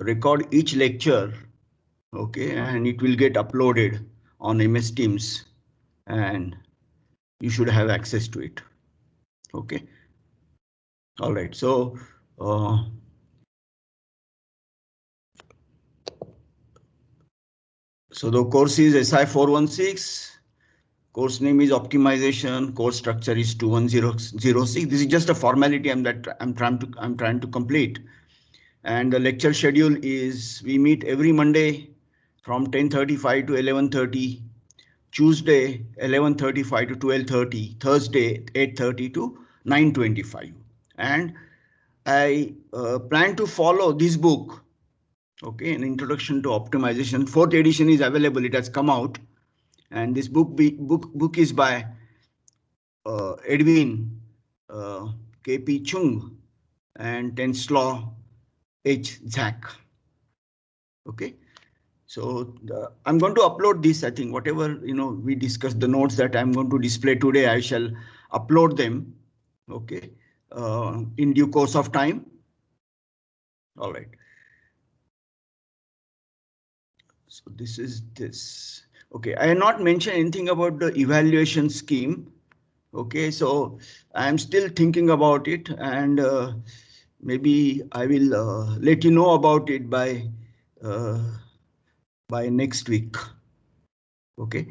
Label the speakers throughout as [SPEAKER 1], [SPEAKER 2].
[SPEAKER 1] record each lecture, okay, and it will get uploaded on MS Teams, and you should have access to it. Okay. All right. So the course is SI 416. Course name is optimization. Course structure is 21006. This is just a formality I'm trying to complete. And the lecture schedule is we meet every Monday from 10:35 to 11:30, Tuesday 11:35 to 12:30, Thursday 8:30 to 9:25. And I plan to follow this book. Okay, an introduction to optimization. Fourth edition is available. It has come out, and this book is by Edwin K.P. Chung and Tenslaw H. Zach. Okay, so I'm going to upload this. I think whatever we discussed, the notes that I'm going to display today, I shall upload them. Okay, in due course of time. All right. So this is this. Okay, I have not mentioned anything about the evaluation scheme. Okay, so I'm still thinking about it, and maybe I will let you know about it by next week. Okay,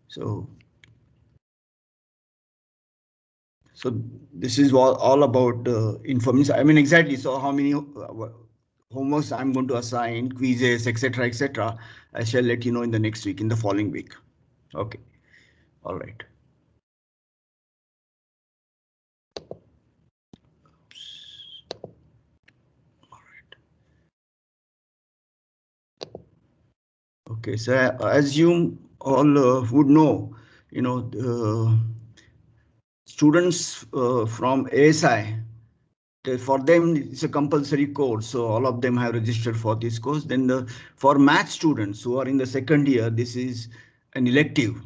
[SPEAKER 1] so this is all about information. I mean, exactly. So how many homeworks I'm going to assign, quizzes, etc., etc. I shall let you know in the next week, in the following week. Okay, all right. Okay, so as you all would know, students from ASI, for them it's a compulsory course, so all of them have registered for this course. Then for math students who are in the second year, this is an elective,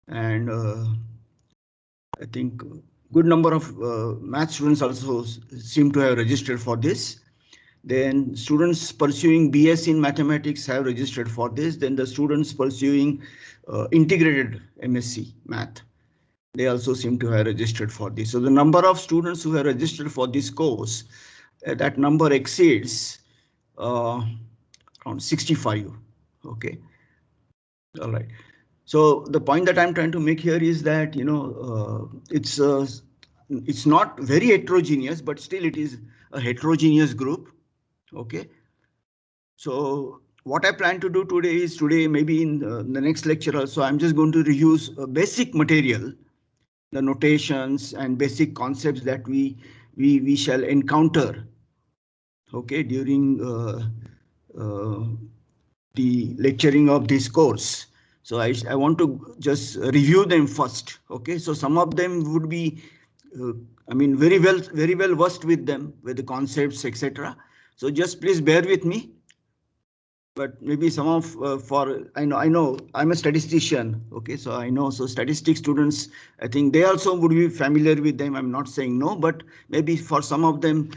[SPEAKER 1] and I think good number of math students also seem to have registered for this. Then students pursuing BS in mathematics have registered for this. Then the students pursuing integrated MSc math, they also seem to have registered for this. So the number of students who have registered for this course, that number exceeds around 65. Okay. All right. So the point that I'm trying to make here is that, it's not very heterogeneous, but still it is a heterogeneous group. Okay. So what I plan to do today is maybe in the next lecture also, I'm just going to reuse basic material, the notations and basic concepts that we shall encounter. Okay, during the lecturing of this course. So I want to just review them first. Okay, so some of them would be, I mean, very well versed with them, with the concepts, etc. So just please bear with me. But maybe some of I know I'm a statistician. Okay, so I know, so statistics students, I think they also would be familiar with them. I'm not saying no, but maybe for some of them,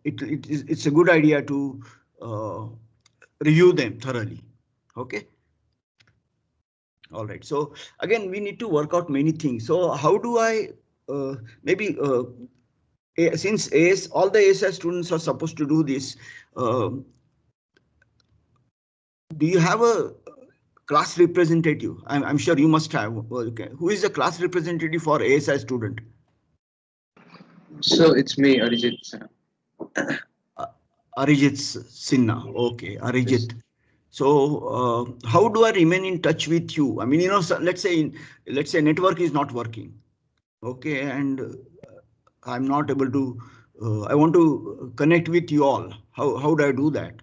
[SPEAKER 1] it's a good idea to review them thoroughly. Okay. All right. So again, we need to work out many things. So how do I maybe since all the ASI students are supposed to do this, do you have a class representative? I'm sure you must have. Okay. Who is the class representative for ASI student?
[SPEAKER 2] So it's me, Arijit.
[SPEAKER 1] Arijit Sinha. Okay, Arijit. Yes. So how do I remain in touch with you? I mean, let's say network is not working. Okay, and I'm not able to. I want to connect with you all. How do I do that?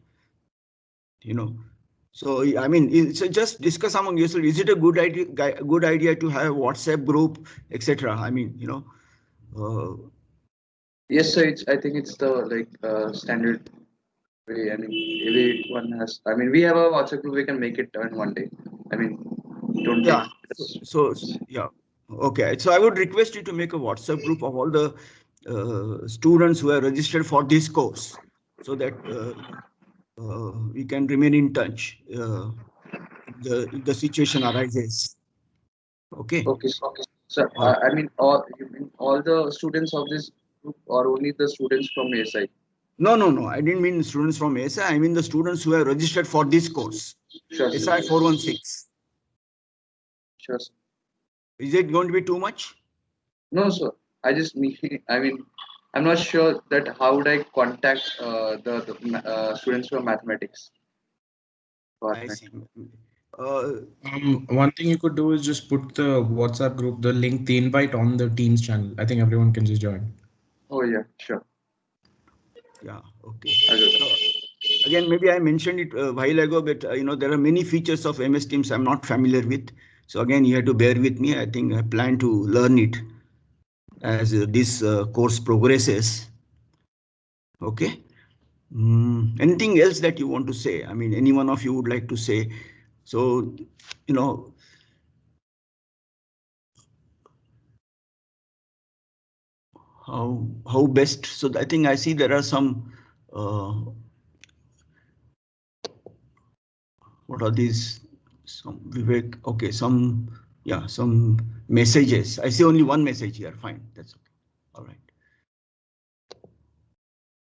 [SPEAKER 1] So I mean, so just discuss among yourself. Is it a good idea to have WhatsApp group, etc.? I mean,
[SPEAKER 2] Yes, sir. I think it's the standard way. I mean, everyone has. I mean, we have a WhatsApp group. We can make it in one day. I mean, don't
[SPEAKER 1] yeah.
[SPEAKER 2] take.
[SPEAKER 1] So yeah. Okay. So I would request you to make a WhatsApp group of all the students who are registered for this course, so that we can remain in touch if the situation arises. Okay.
[SPEAKER 2] Okay. So
[SPEAKER 1] All right.
[SPEAKER 2] I mean, all you mean all the students of this group or only the students from ASI?
[SPEAKER 1] No. I didn't mean students from ASI. I mean the students who are registered for this course.
[SPEAKER 2] Sure, sir.
[SPEAKER 1] SI 416.
[SPEAKER 2] Sure, sir.
[SPEAKER 1] Is it going to be too much?
[SPEAKER 2] No, sir. I just mean, I mean, I'm not sure that how would I contact the students from mathematics
[SPEAKER 1] I
[SPEAKER 2] department.
[SPEAKER 1] see. Uh,
[SPEAKER 3] One thing you could do is just put the WhatsApp group, the link, the invite on the Teams channel. I think everyone can just join.
[SPEAKER 2] Oh yeah, sure.
[SPEAKER 1] yeah. Okay.
[SPEAKER 2] I'll do that.
[SPEAKER 1] So, again, maybe I mentioned it a while ago, but there are many features of MS Teams I'm not familiar with. So again, you have to bear with me. I think I plan to learn it as this course progresses. Okay. Anything else that you want to say? I mean, any one of you would like to say? So, how best? So I think I see there are some. What are these? Some Vivek. Okay, some messages. I see only one message here. Fine, that's okay. All right.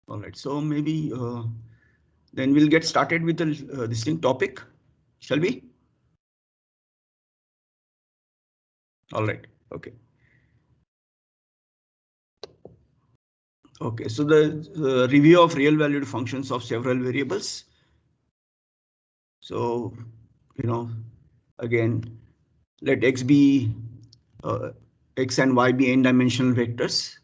[SPEAKER 1] All right. So maybe then we'll get started with the distinct topic. Shall we? All right. Okay. Okay. So the review of real valued functions of several variables. So, again, let x be x and y be n-dimensional vectors.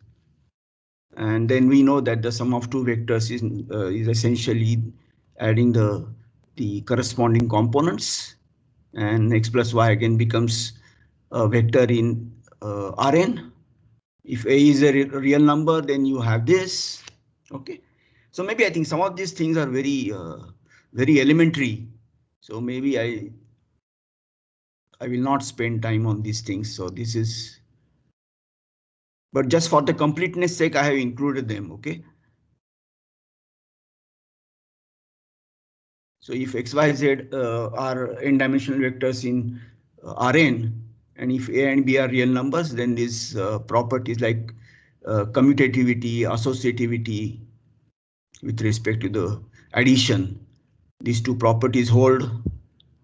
[SPEAKER 1] And then we know that the sum of two vectors is essentially adding the corresponding components, and x plus y again becomes a vector in Rn. If a is a real number, then you have this. Okay, so maybe I think some of these things are very elementary. So maybe I will not spend time on these things. So this is. But just for the completeness sake, I have included them. Okay. So if x, y, z are n-dimensional vectors in Rn, and if a and b are real numbers, then these properties like commutativity, associativity with respect to the addition, these two properties hold.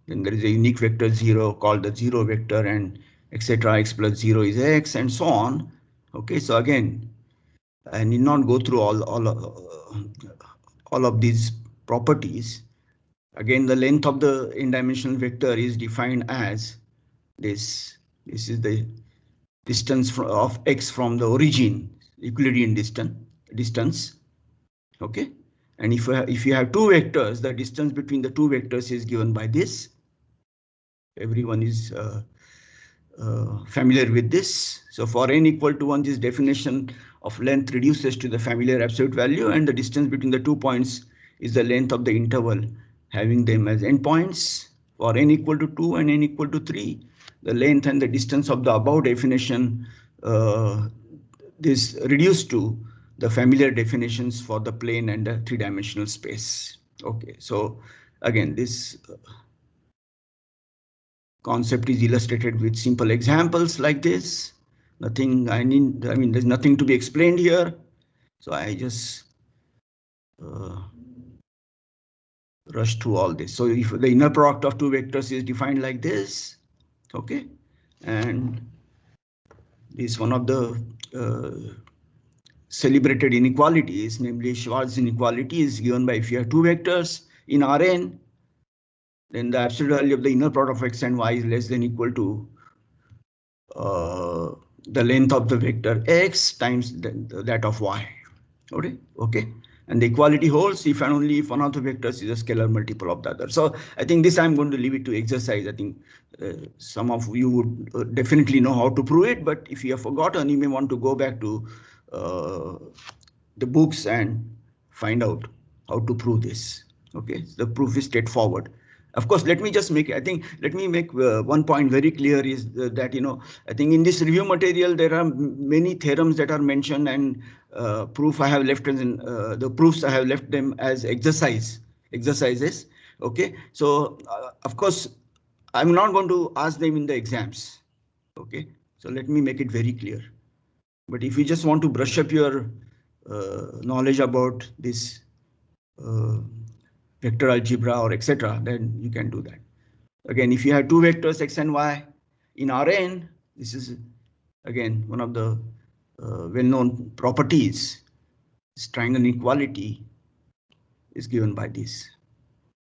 [SPEAKER 1] Then there is a unique vector 0 called the 0 vector, and etc. X plus 0 is x, and so on. Okay, so again, I need not go through all of these properties. Again, the length of the n-dimensional vector is defined as this. This is the distance of x from the origin, Euclidean distance. Okay, and if you have two vectors, the distance between the two vectors is given by this. Everyone is familiar with this. So for n equal to 1, this definition of length reduces to the familiar absolute value, and the distance between the 2 points is the length of the interval having them as endpoints. For n equal to 2 and n equal to 3, the length and the distance of the above definition is reduced to the familiar definitions for the plane and the three-dimensional space. Okay, so again, this concept is illustrated with simple examples like this. Nothing I mean, there's nothing to be explained here. So I just rush through all this. So if the inner product of two vectors is defined like this, okay, and this one of the celebrated inequalities, namely Schwarz inequality, is given by if you have two vectors in Rn, then the absolute value of the inner product of x and y is less than equal to the length of the vector x times that of y. Okay. And the equality holds if and only if one of the vectors is a scalar multiple of the other. So I think this I'm going to leave it to exercise. I think some of you would definitely know how to prove it, but if you have forgotten, you may want to go back to the books and find out how to prove this. Okay, the proof is straightforward. Of course, let me just make, let me make one point very clear is that, I think in this review material, there are many theorems that are mentioned, and proof I have left in the proofs I have left them as exercises. Okay, so of course, I'm not going to ask them in the exams. Okay, so let me make it very clear. But if you just want to brush up your knowledge about this vector algebra or etc., then you can do that. Again, if you have two vectors x and y in Rn, this is again one of the well-known properties. This triangle inequality is given by this.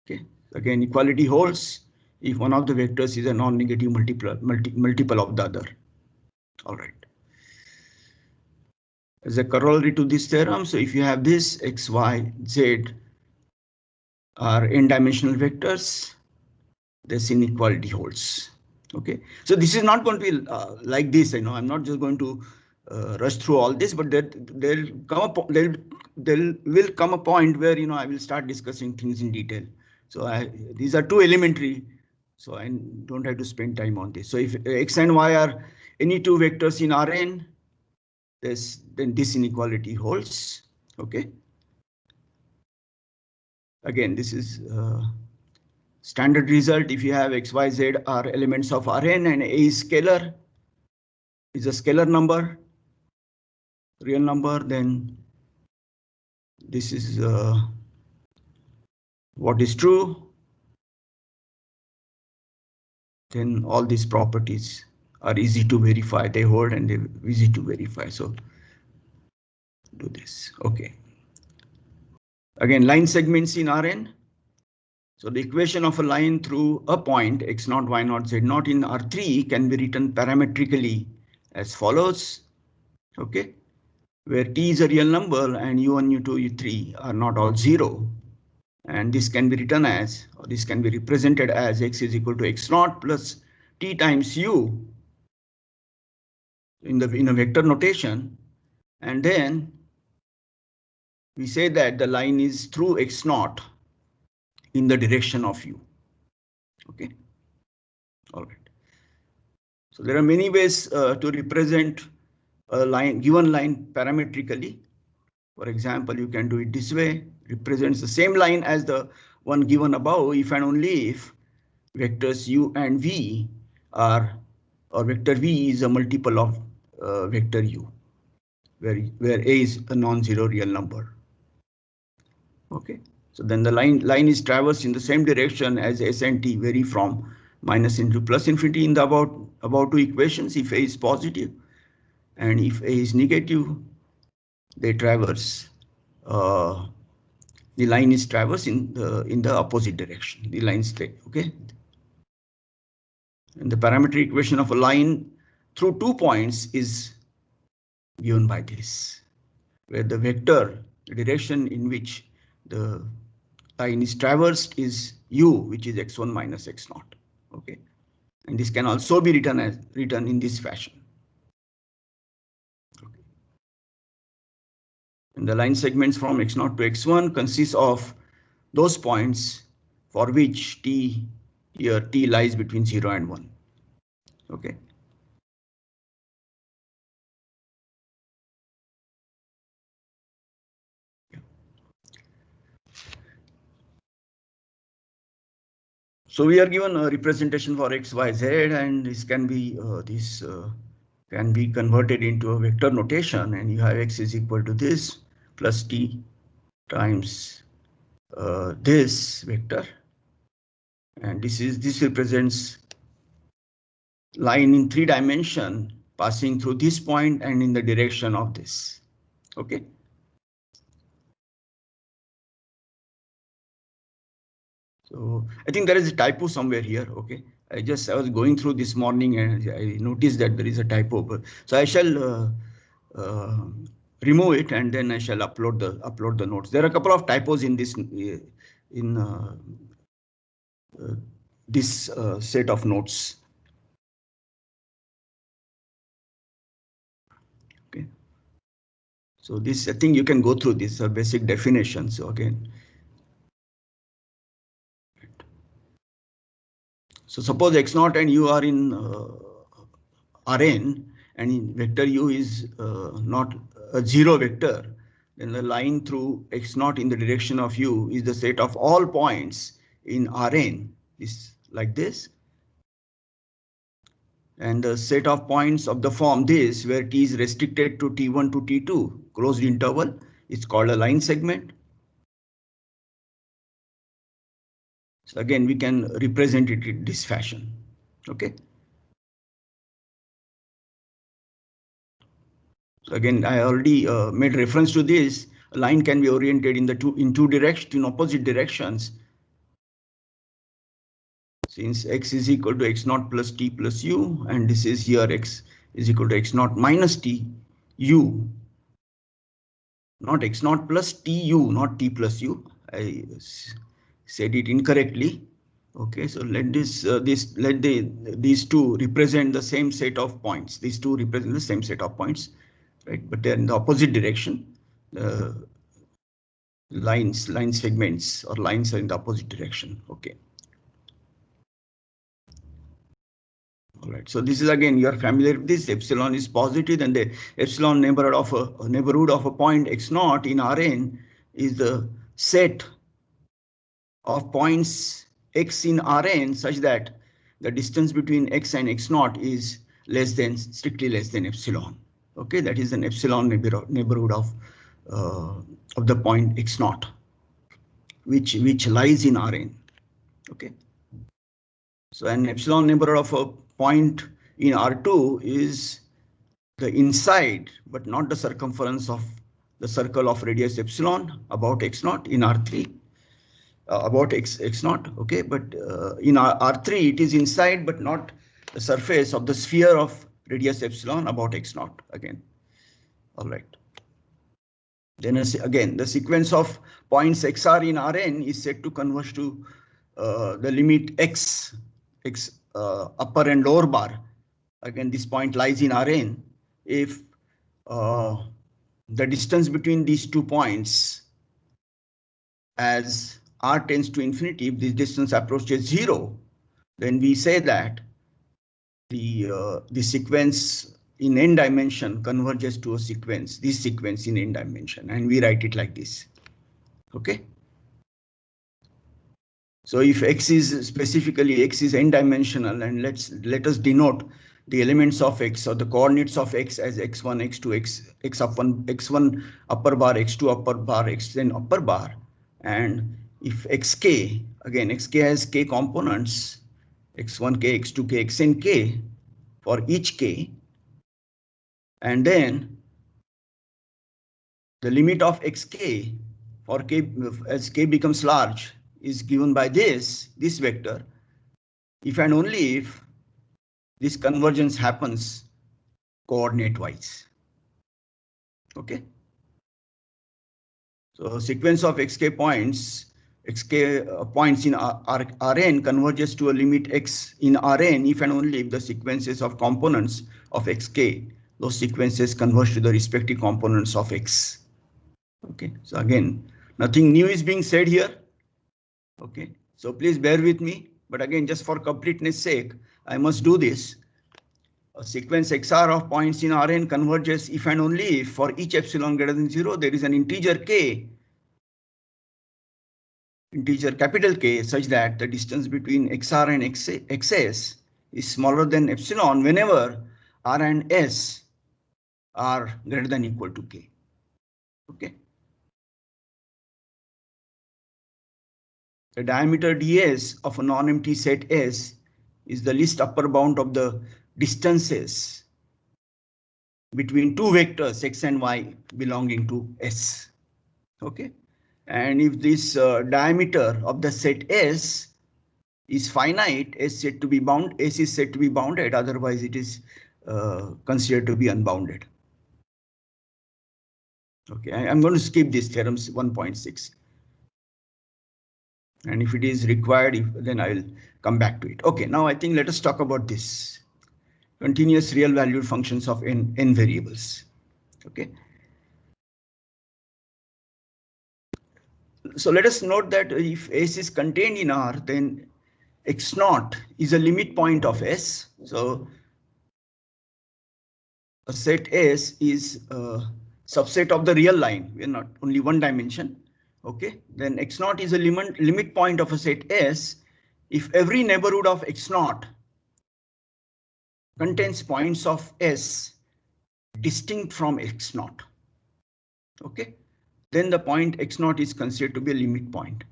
[SPEAKER 1] Okay, again, equality holds if one of the vectors is a non-negative multiple of the other. All right. As a corollary to this theorem, so if you have this x, y, z are n-dimensional vectors, this inequality holds. Okay, so this is not going to be like this. I'm not just going to rush through all this, but there will come a point where I will start discussing things in detail. So these are too elementary, so I don't have to spend time on this. So if x and y are any two vectors in Rn, then this inequality holds. Okay. Again, this is standard result. If you have x, y, z are elements of Rn and a is scalar, is a scalar number, real number, then this is what is true. Then all these properties are easy to verify. They hold and they're easy to verify. So do this. Okay. Again, line segments in Rn. So the equation of a line through a point x0, y0, z0 in R3 can be written parametrically as follows. Okay, where t is a real number and u1, u2, u3 are not all 0. And this can be written as, or this can be represented as x is equal to x0 plus t times u in a vector notation. And then we say that the line is through x0 in the direction of u. Okay. All right. So there are many ways to represent a given line parametrically. For example, you can do it this way. Represents the same line as the one given above if and only if vectors u and v are, or vector v is a multiple of vector u, where a is a non-zero real number. Okay, so then the line is traversed in the same direction as s and t vary from minus into plus infinity in the about two equations. If a is positive and if a is negative, they traverse. The line is traversed in the opposite direction. The line stay. Okay, and the parametric equation of a line through 2 points is given by this, where the vector, the direction in which the line is traversed is u, which is x1 minus x0. Okay, and this can also be written in this fashion. Okay. And the line segments from x0 to x1 consists of those points for which t lies between 0 and 1. Okay. So we are given a representation for x, y, z, and this can be converted into a vector notation, and you have x is equal to this plus t times this vector, and this represents line in 3 dimension passing through this point and in the direction of this. Okay. So I think there is a typo somewhere here. Okay, I was going through this morning and I noticed that there is a typo. So I shall remove it and then I shall upload the notes. There are a couple of typos in this set of notes. Okay. So this, I think you can go through this basic definition. So again. So suppose x naught and u are in Rn, and in vector u is not a zero vector, then the line through x naught in the direction of u is the set of all points in Rn is like this. And the set of points of the form this, where t is restricted to t1 to t2 closed interval, is called a line segment. So again, we can represent it in this fashion. Okay. So again, I already made reference to this. A line can be oriented in two directions, in opposite directions. Since x is equal to x naught plus t plus u, and this is here x is equal to x naught minus t u, not x naught plus t u, not t plus u. I said it incorrectly. Okay, so let these two represent the same set of points. These two represent the same set of points, right? But they're in the opposite direction. Line segments or lines are in the opposite direction. Okay. All right. So this is again, you are familiar with this. Epsilon is positive, and the epsilon neighborhood of a point x naught in Rn is the set of points x in Rn such that the distance between x and x naught is strictly less than epsilon. Okay, that is an epsilon neighborhood of the point x naught, which lies in Rn. Okay. So an epsilon neighborhood of a point in R2 is the inside, but not the circumference of the circle of radius epsilon about x naught in R3. About x naught, okay, but in R3 it is inside but not the surface of the sphere of radius epsilon about x naught again. All right. Then again, the sequence of points xr in Rn is said to converge to the limit x upper and lower bar. Again, this point lies in Rn if the distance between these 2 points as r tends to infinity, if this distance approaches 0, then we say that the sequence in n dimension converges to a sequence, this sequence in n dimension, and we write it like this. Okay. So if x is n dimensional, and let us denote the elements of x or the coordinates of x as x1, x2, x1 upper bar, x2 upper bar, xn upper bar, and if xk, again xk has k components, x1k, x2k, xnk for each k, and then the limit of xk for k as k becomes large is given by this vector, if and only if this convergence happens coordinate wise. Okay. So sequence of xk points in Rn converges to a limit x in Rn if and only if the sequences of components of xk, those sequences converge to the respective components of x. Okay. So again, nothing new is being said here. Okay. So please bear with me. But again, just for completeness sake, I must do this. A sequence xr of points in Rn converges if and only if for each epsilon greater than 0, there is an integer k, integer capital K, such that the distance between xr and xs is smaller than epsilon whenever r and s are greater than or equal to k. Okay. The diameter ds of a non-empty set S is the least upper bound of the distances between two vectors x and y belonging to S. Okay. And if this diameter of the set S is finite, S is said to be bounded, otherwise it is considered to be unbounded. Okay, I'm going to skip this theorems 1.6. And if it is required, then I will come back to it. Okay, now I think let us talk about this. Continuous real valued functions of n variables. Okay. So let us note that if S is contained in R, then x naught is a limit point of S. So a set S is a subset of the real line. We're not only one dimension. Okay, then x naught is a limit point of a set S if every neighborhood of x naught contains points of S distinct from x naught. Okay, then the point x naught is considered to be a limit point.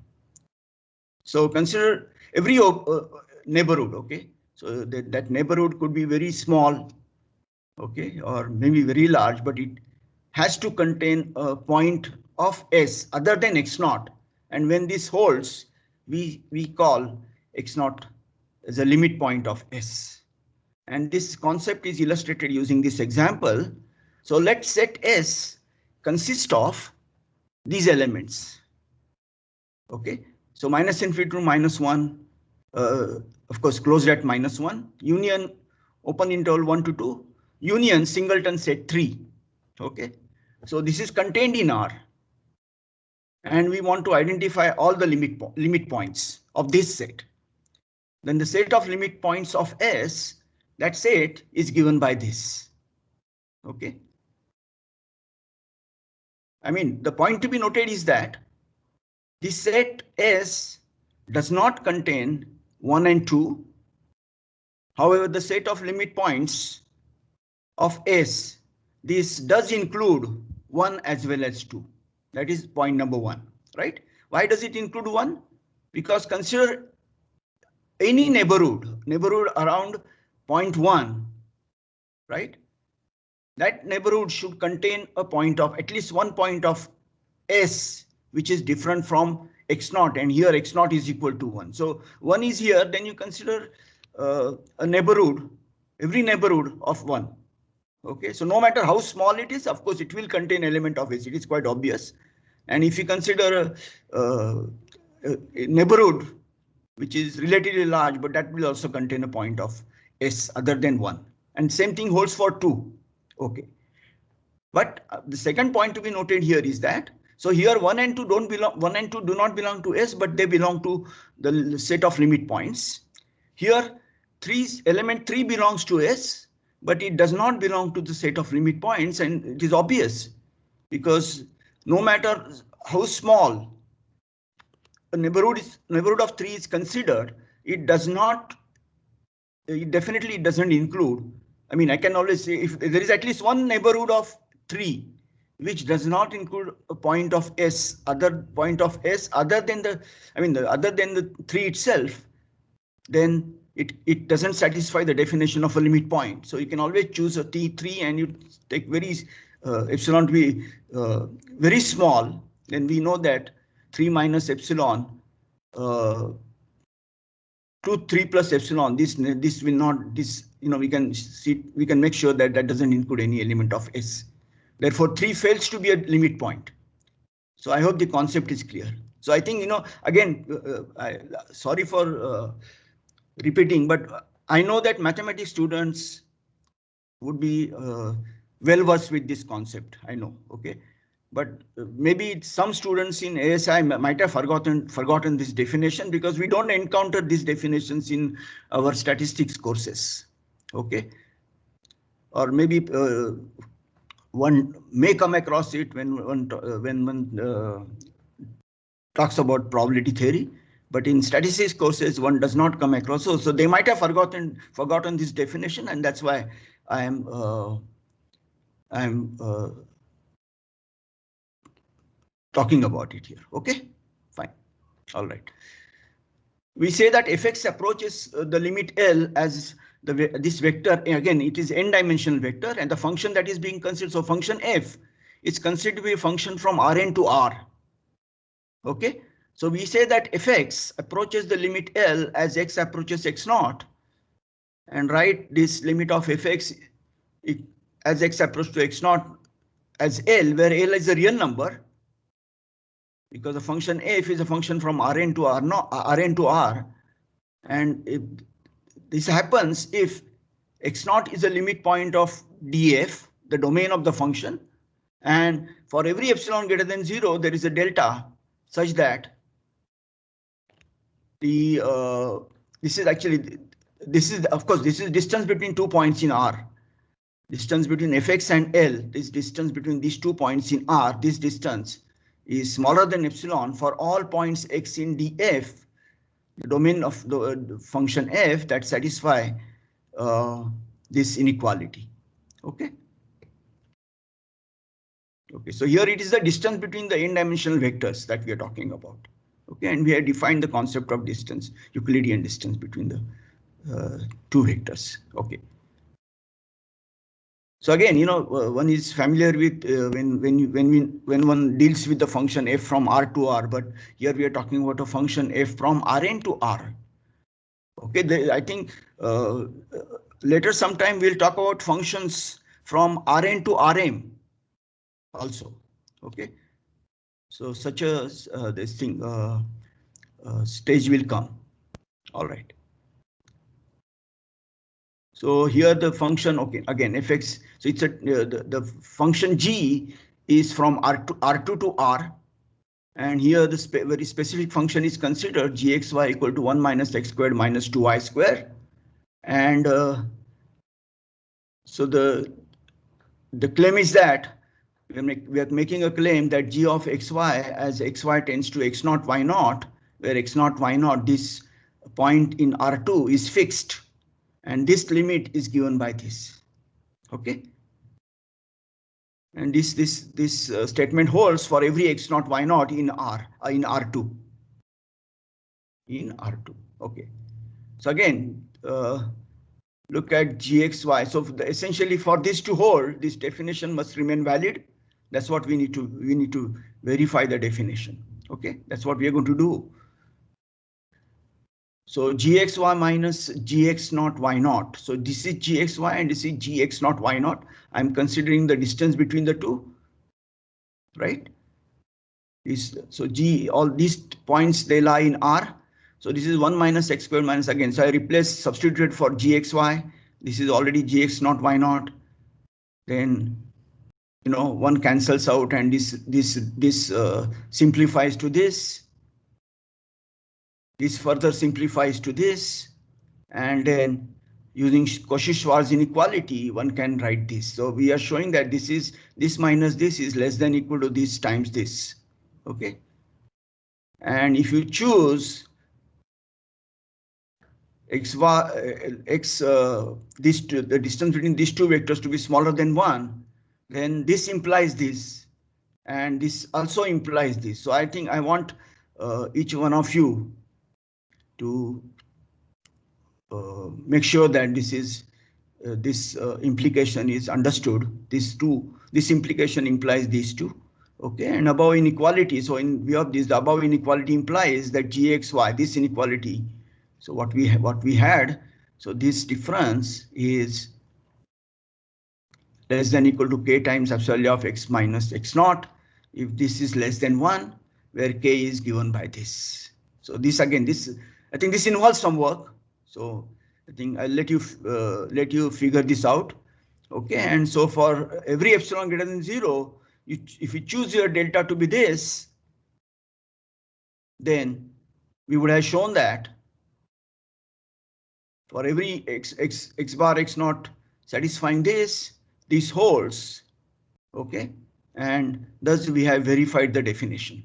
[SPEAKER 1] So consider every neighborhood. Okay, so that neighborhood could be very small, okay, or maybe very large, but it has to contain a point of S other than x naught. And when this holds, we call x naught as a limit point of S. And this concept is illustrated using this example. So let set S consist of these elements. Okay, so minus infinity to minus 1, of course, closed at minus 1, union open interval 1 to 2, union singleton set 3. Okay, so this is contained in R. And we want to identify all the limit points of this set. Then the set of limit points of S, that set is given by this. Okay. I mean, the point to be noted is that this set S does not contain 1 and 2. However, the set of limit points of S, this does include 1 as well as 2. That is point number 1, right? Why does it include 1? Because consider any neighborhood around point 1, right? That neighborhood should contain a point of at least one point of S, which is different from x naught, and here x naught is equal to 1. So 1 is here, then you consider a neighborhood, every neighborhood of 1. Okay, so no matter how small it is, of course, it will contain element of S. It is quite obvious. And if you consider a neighborhood which is relatively large, but that will also contain a point of S other than 1. And same thing holds for 2. Okay. But the second point to be noted here is that, so here 1 and 2 do not belong to S, but they belong to the set of limit points. Here element 3 belongs to S, but it does not belong to the set of limit points, and it is obvious because no matter how small a neighborhood of 3 is considered, it definitely doesn't include. I mean, I can always say if there is at least one neighborhood of 3 which does not include a point of S, other than the 3 itself, then it doesn't satisfy the definition of a limit point. So you can always choose a T3 and you take epsilon to be very small. Then we know that 3 minus epsilon to 3 plus epsilon, we can make sure that that doesn't include any element of S. Therefore, 3 fails to be a limit point. So I hope the concept is clear. So I think, again, sorry for repeating, but I know that mathematics students would be well versed with this concept. I know, okay. But maybe some students in ASI might have forgotten this definition because we don't encounter these definitions in our statistics courses. Okay. Or maybe one may come across it when one talks about probability theory, but in statistics courses one does not come across. So they might have forgotten this definition, and that's why I am talking about it here. Okay, fine. All right. We say that fx approaches the limit L as this vector. Again, it is n-dimensional vector, and the function that is being considered, so function f is considered to be a function from Rn to R. Okay, so we say that fx approaches the limit L as x approaches x naught, and write this limit of fx as x approaches to x naught as L, where L is a real number, because the function f is a function from Rn to R, and this happens if x naught is a limit point of df, the domain of the function, and for every epsilon greater than 0, there is a delta such that the This is actually, this is, of course, this is distance between 2 points in R. Distance between fx and L, this distance between these 2 points in R, this distance is smaller than epsilon for all points x in df, the domain of the function f that satisfy this inequality. Okay. Okay, so here it is the distance between the n-dimensional vectors that we are talking about. Okay, and we have defined the concept of distance, Euclidean distance between the two vectors. Okay. So again, you know, one is familiar with when one deals with the function f from R to R, but here we are talking about a function f from Rn to R. Okay, I think later sometime we'll talk about functions from Rn to Rm also. Okay, so such a this thing stage will come. All right. So here the function, okay, again fx, so it's a the function g is from R2 to R, and here the very specific function is considered gxy equal to 1 minus x squared minus 2y squared, and so the claim is that we are making a claim that g of xy as xy tends to x naught y naught, where x naught y naught, this point in R2 is fixed. And this limit is given by this. Okay. And this statement holds for every x naught y naught in R2. In R2. Okay. So again, look at gxy. So essentially for this to hold, this definition must remain valid. That's what we need to verify the definition. Okay. That's what we are going to do. So gxy minus gx naught y naught. So this is gxy and this is gx naught y naught. I'm considering the distance between the two, right? So all these points, they lie in R. So this is 1 minus x squared minus, again. So I substituted for gxy. This is already gx naught y naught. Then, you know, one cancels out and this simplifies to this. This further simplifies to this, and then using Cauchy-Schwarz inequality, one can write this. So we are showing that this minus this is less than equal to this times this. Okay. And if you choose the distance between these two vectors to be smaller than 1, then this implies this, and this also implies this. So I think I want each one of you to make sure that this implication is understood. This implication implies these two. Okay, and above inequality. So in view of this, the above inequality implies that gxy, this inequality. So what we had. So this difference is less than equal to k times epsilon of x minus x naught. If this is less than 1, where k is given by this. So this again, I think this involves some work. So I think I'll let you figure this out. Okay, and so for every epsilon greater than 0, if you choose your delta to be this, then we would have shown that for every x bar x naught satisfying this holds. Okay, and thus we have verified the definition.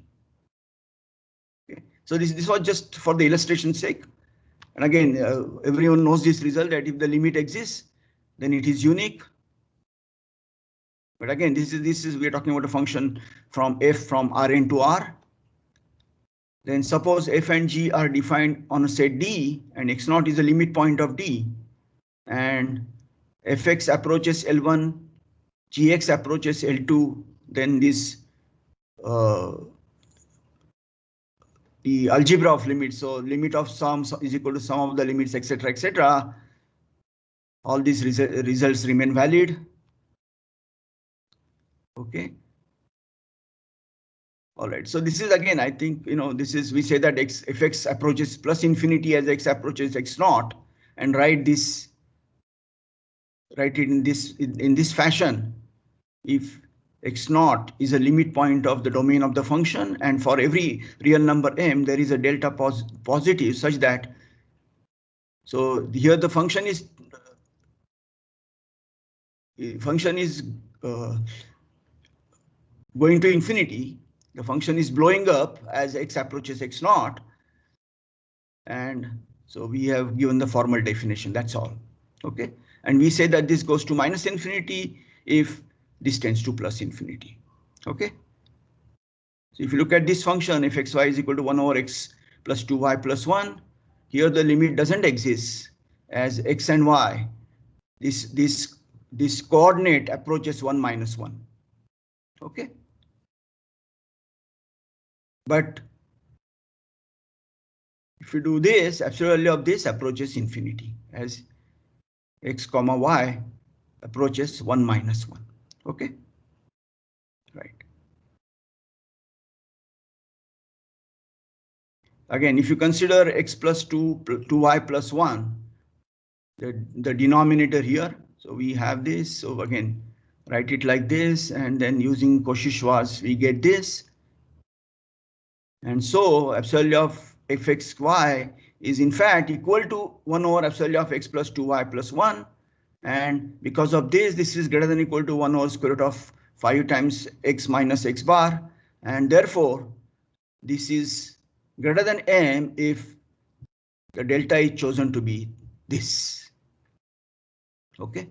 [SPEAKER 1] Okay, so this was just for the illustration's sake. And again, everyone knows this result, that if the limit exists, then it is unique. But again, this is we are talking about a function from f from Rn to R. Then suppose f and g are defined on a set D, and x naught is the limit point of D, and fx approaches L1, gx approaches L2, then this the algebra of limits, so limit of sum is equal to sum of the limits, etc., etc. All these results remain valid. Okay. All right. So this is again, I think, you know, this is, we say that fx approaches plus infinity as x approaches x naught, and write it in this fashion. If x naught is a limit point of the domain of the function, and for every real number m there is a delta positive, such that So here the function is going to infinity. The function is blowing up as x approaches x naught. And so we have given the formal definition, that's all. Okay, and we say that this goes to minus infinity if this tends to plus infinity. Okay, so if you look at this function, if xy is equal to 1 over x plus 2y plus 1, here the limit doesn't exist as x and y. This coordinate approaches 1 minus 1. Okay, but if you do this, absolute value of this approaches infinity as x comma y approaches 1 minus 1. Okay, right. Again, if you consider x plus 2y plus 1, the denominator here, so we have this. So again, write it like this, and then using Cauchy-Schwarz, we get this. And so absolute of fxy is in fact equal to 1 over absolute of x plus 2y plus 1. And because of this, this is greater than or equal to 1 over square root of 5 times x minus x bar. And therefore, this is greater than m if the delta is chosen to be this. Okay.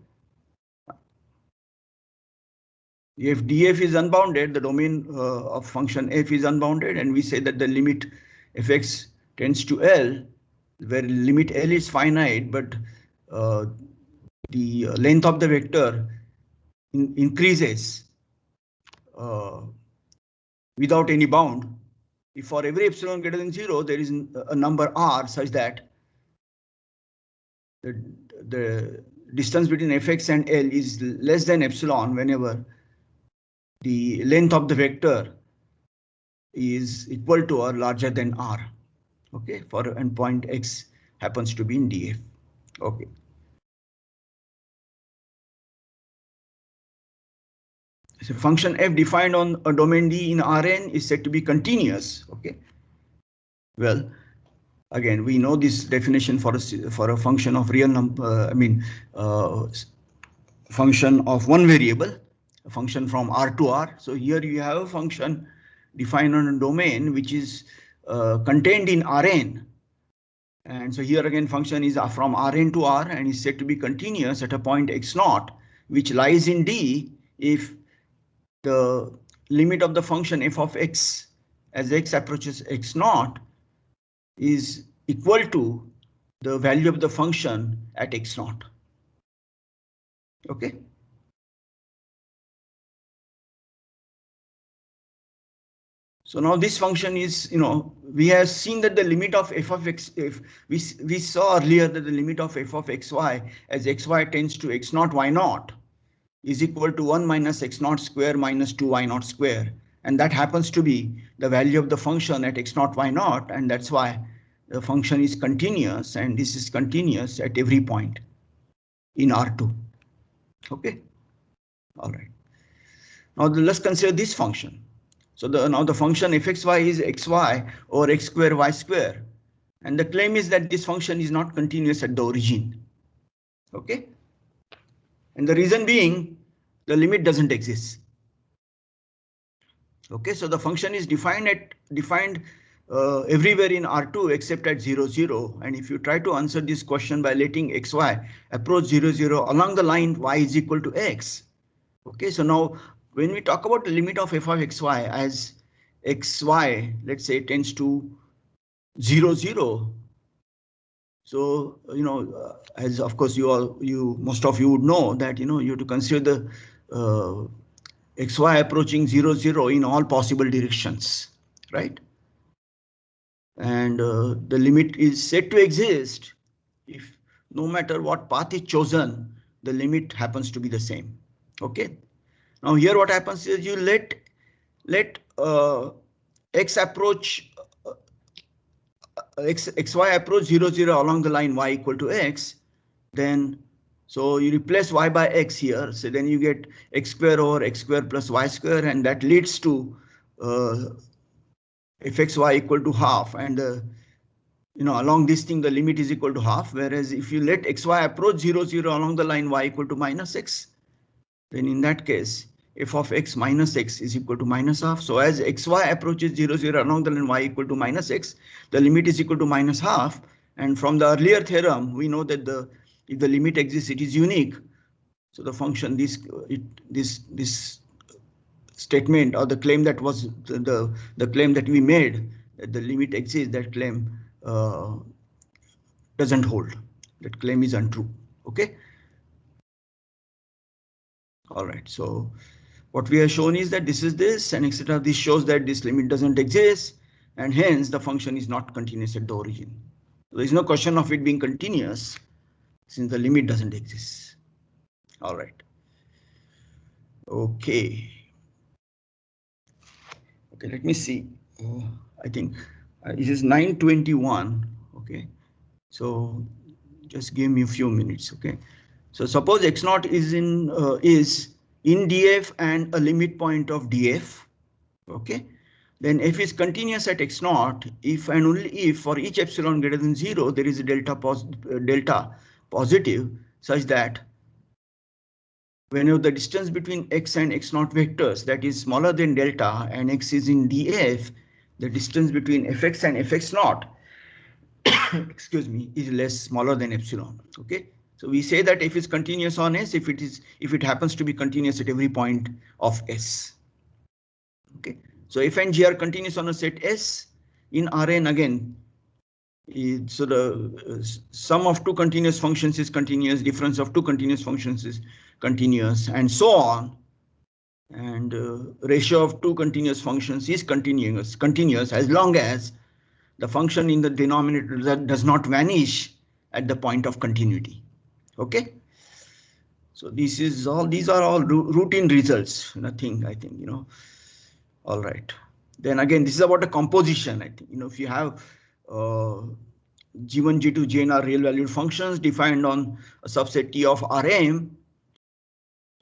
[SPEAKER 1] If df is unbounded, the domain of function f is unbounded, and we say that the limit fx tends to L, where limit L is finite, but the length of the vector increases without any bound. If for every epsilon greater than 0, there is a number r such that the distance between fx and L is less than epsilon whenever the length of the vector is equal to or larger than r. Okay, for and point x happens to be in df. Okay. So function f defined on a domain D in Rn is said to be continuous. Okay. Well, again, we know this definition for a function of real number. Function of one variable, a function from R to R. So here you have a function defined on a domain which is contained in Rn. And so here again, function is from Rn to R and is said to be continuous at a point x naught, which lies in D if the limit of the function f of x as x approaches x naught is equal to the value of the function at x naught. Okay. So now this function is, we have seen that the limit of f of x, if we saw earlier that the limit of f of xy as xy tends to x naught y naught is equal to 1 minus x naught square minus 2y naught square. And that happens to be the value of the function at x naught y naught. And that's why the function is continuous, and this is continuous at every point in R2. Okay. All right. Now let's consider this function. So now the function fxy is xy over x square y square. And the claim is that this function is not continuous at the origin. Okay. And the reason being the limit doesn't exist. Okay, so the function is defined everywhere in R2 except at 0, 0. And if you try to answer this question by letting xy approach 0, 0 along the line y is equal to x. Okay, so now when we talk about the limit of f of xy as xy, let's say, tends to 0, 0. So, as of course most of you would know that, you have to consider the xy approaching 0, 0 in all possible directions, right? And the limit is said to exist if no matter what path is chosen, the limit happens to be the same. Okay. Now here what happens is you let x approach xy approach 0, 0 along the line y equal to x, then so you replace y by x here, so then you get x square over x square plus y square, and that leads to fxy equal to half, and the along this thing, the limit is equal to half. Whereas if you let xy approach 0, 0 along the line y equal to minus x, then in that case, f of x minus x is equal to minus half. So as xy approaches 0, 0 along the line y equal to minus x, the limit is equal to minus half. And from the earlier theorem, we know that if the limit exists, it is unique. So the function, this statement, or the claim that was the claim that we made, that the limit exists, that claim doesn't hold. That claim is untrue. Okay. All right. So what we have shown is that this is this, and etc. This shows that this limit doesn't exist, and hence the function is not continuous at the origin. There is no question of it being continuous since the limit doesn't exist. All right. Okay. Okay, let me see. I think it is 9:21. Okay, so just give me a few minutes. Okay, so suppose x naught is in df and a limit point of df. Okay, then f is continuous at x naught if and only if for each epsilon greater than 0 there is a delta positive such that whenever the distance between x and x naught vectors, that is smaller than delta, and x is in df, the distance between fx and fx naught, excuse me, is less smaller than epsilon. Okay, so we say that f is continuous on S if it happens to be continuous at every point of S. Okay, so f and g are continuous on a set S in Rn again. So the sum of two continuous functions is continuous, difference of two continuous functions is continuous, and so on. And ratio of two continuous functions is continuous as long as the function in the denominator does not vanish at the point of continuity. Okay. So these are all routine results, nothing, I think, all right. Then again, this is about a composition. I think, if you have G1, G2, Gn are real valued functions defined on a subset T of Rm,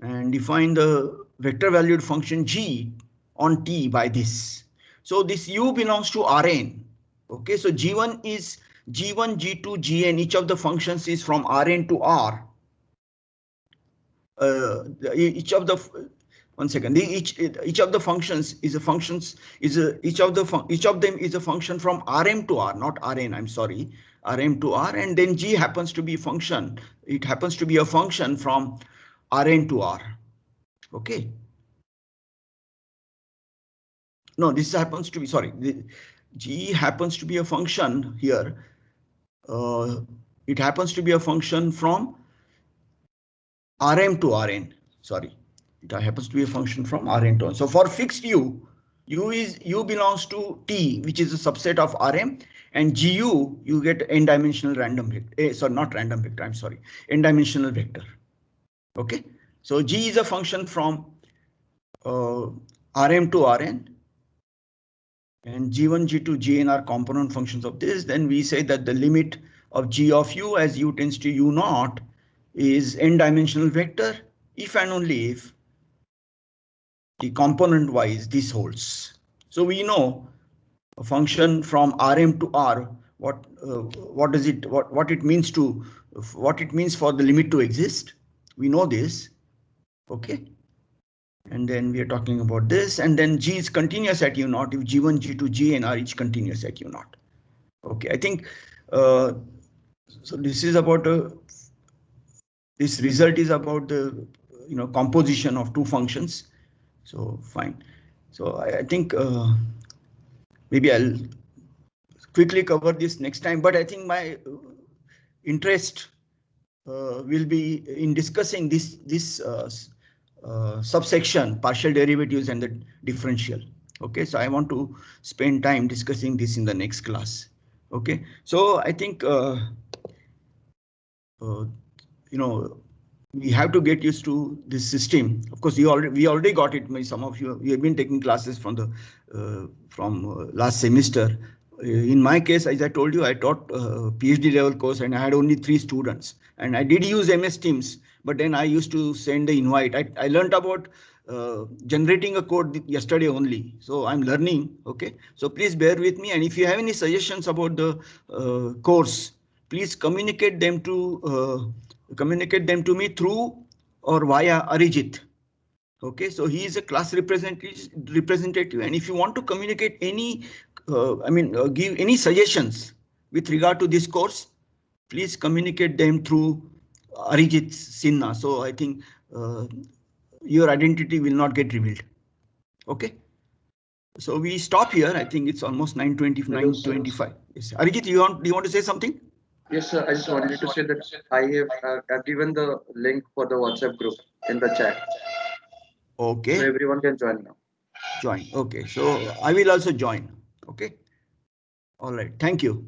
[SPEAKER 1] and define the vector valued function G on T by this. So this U belongs to Rn. Okay, so G1 is G1, G2, Gn, each of the functions is from Rn to R. Each of the functions is a functions each of them is a function from Rm to R, not Rn, I'm sorry, Rm to R, and then G happens to be a function. It happens to be a function from Rn to R. Okay. No, this happens to be, sorry, G happens to be a function here. It happens to be a function from Rm to Rn. Sorry, it happens to be a function from Rn to Rn. So for fixed U belongs to T, which is a subset of Rm, and Gu you get n-dimensional random vector. Sorry, not random vector. I'm sorry, n-dimensional vector. Okay, so G is a function from Rm to Rn, and G1, G2, Gn are component functions of this. Then we say that the limit of G of U as U tends to U naught is n-dimensional vector if and only if the component wise this holds. So we know a function from Rm to R, what it means for the limit to exist. We know this. Okay. And then we are talking about this, and then G is continuous at U naught if G1, G2, Gn are each continuous at U naught. Okay, I think so this is about this result is about the composition of two functions. So fine. So I think maybe I'll quickly cover this next time, but I think my interest will be in discussing this subsection, partial derivatives and the differential. Okay, so I want to spend time discussing this in the next class. Okay, so I think we have to get used to this system. Of course, we already got it. Some of you have been taking classes from the last semester. In my case, as I told you, I taught PhD level course and I had only 3 students, and I did use MS Teams, but then I used to send the invite. I learned about generating a code yesterday only, so I'm learning. Okay, so please bear with me, and if you have any suggestions about the course, please communicate them to me through or via Arijit. Okay, so he is a class representative, and if you want to communicate any, give any suggestions with regard to this course, please communicate them through Arijit Sinha. So I think your identity will not get revealed. Okay. So we stop here. I think it's almost 9:20, 9:25. Yes. Arijit, do you want to say something?
[SPEAKER 2] Yes, sir. I just wanted to say that I have I've given the link for the WhatsApp group in the chat.
[SPEAKER 1] Okay.
[SPEAKER 2] So everyone can join now.
[SPEAKER 1] Join. Okay. So I will also join. Okay. All right. Thank you.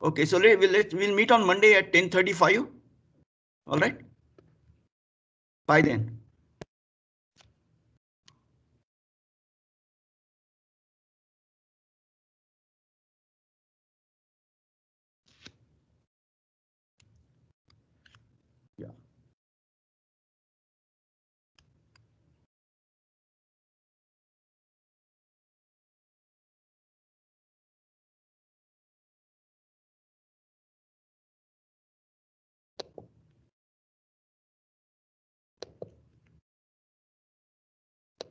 [SPEAKER 1] Okay. So we'll meet on Monday at 10:35. All right. Bye then.